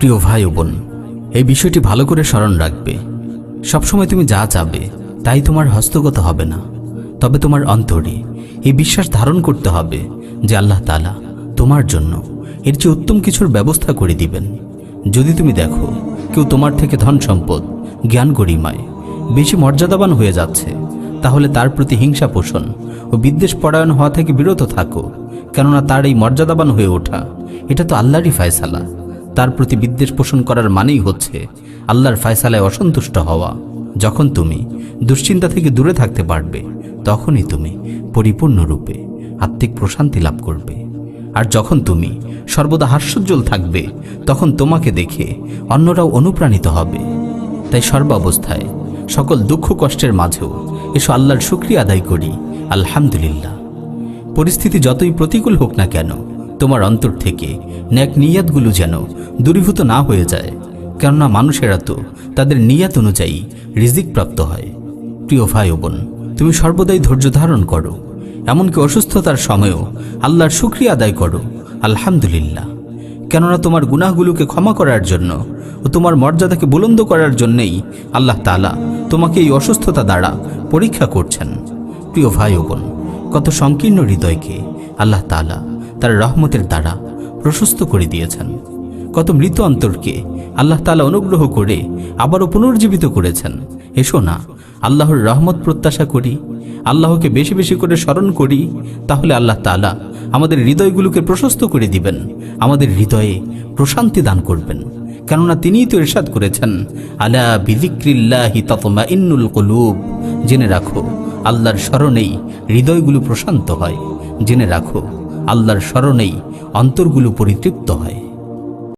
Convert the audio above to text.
প্রিয় ভাই ও বোন, এই বিষয়টি ভালো করে স্মরণ রাখবে। সবসময় তুমি যা চাবে তাই তোমার হস্তগত হবে না, তবে তোমার অন্তরে এই বিশ্বাস ধারণ করতে হবে যে আল্লাহ তাআলা তোমার জন্য এর চেয়ে উত্তম কিছুর ব্যবস্থা করে দিবেন। যদি তুমি দেখো কেউ তোমার থেকে ধন সম্পদ, জ্ঞান গরিমায় বেশি মর্যাদাবান হয়ে যাচ্ছে, তাহলে তার প্রতি হিংসা পোষণ ও বিদ্বেষ পরায়ণ হওয়া থেকে বিরত থাকো। কেননা তার এই মর্যাদাবান হয়ে ওঠা এটা তো আল্লাহরই ফায়সালা। তার প্রতি বিদ্বেষ পোষণ করার মানেই হচ্ছে আল্লাহর ফায়সালায় অসন্তুষ্ট হওয়া। যখন তুমি দুশ্চিন্তা থেকে দূরে থাকতে পারবে, তখনই তুমি পরিপূর্ণরূপে আত্মিক প্রশান্তি লাভ করবে। আর যখন তুমি সর্বদা হাস্যোজ্জ্বল থাকবে, তখন তোমাকে দেখে অন্যরাও অনুপ্রাণিত হবে। তাই সর্বাবস্থায় সকল দুঃখ কষ্টের মাঝেও এসো আল্লাহর শুকরিয়া আদায় করি, আলহামদুলিল্লাহ। পরিস্থিতি যতই প্রতিকূল হোক না কেন, তোমার অন্তর থেকে নেক নিয়াতগুলো যেন দূরীভূত না হয়ে যায়। কেননা মানুষেরা তো তাদের নিয়াত অনুযায়ী রিজিক প্রাপ্ত হয়। প্রিয় ভাই ও বোন, তুমি সর্বদাই ধৈর্য ধারণ করো, এমনকি অসুস্থতার সময়ও আল্লাহর শুকরিয়া আদায় করো, আলহামদুলিল্লাহ। কেননা তোমার গুনাহগুলোকে ক্ষমা করার জন্য ও তোমার মর্যাদাকে বুলন্দ করার জন্যেই আল্লাহ তাআলা তোমাকে এই অসুস্থতা দ্বারা পরীক্ষা করছেন। প্রিয় ভাই ও বোন, কত সংকীর্ণ হৃদয়কে আল্লাহ তাআলা তার রহমতের দ্বারা প্রশস্ত করে দিয়েছেন। কত মৃত অন্তরকে আল্লাহ তাআলা অনুগ্রহ করে আবারও পুনর্জীবিত করেছেন। এসো না, আল্লাহর রহমত প্রত্যাশা করি, আল্লাহকে বেশি বেশি করে স্মরণ করি। তাহলে আল্লাহ তাআলা আমাদের হৃদয়গুলোকে প্রশস্ত করে দিবেন, আমাদের হৃদয়ে প্রশান্তি দান করবেন। কেননা তিনিই তো ইরশাদ করেছেন, আলা বিযিক্রিল্লাহি তাতমাইন্নুল কুলুব। জেনে রাখো, আল্লাহর স্মরণেই হৃদয়গুলো প্রশান্ত হয়। জেনে রাখো, আল্লাহর স্মরণেই অন্তরগুলো পরিতৃপ্ত হয়।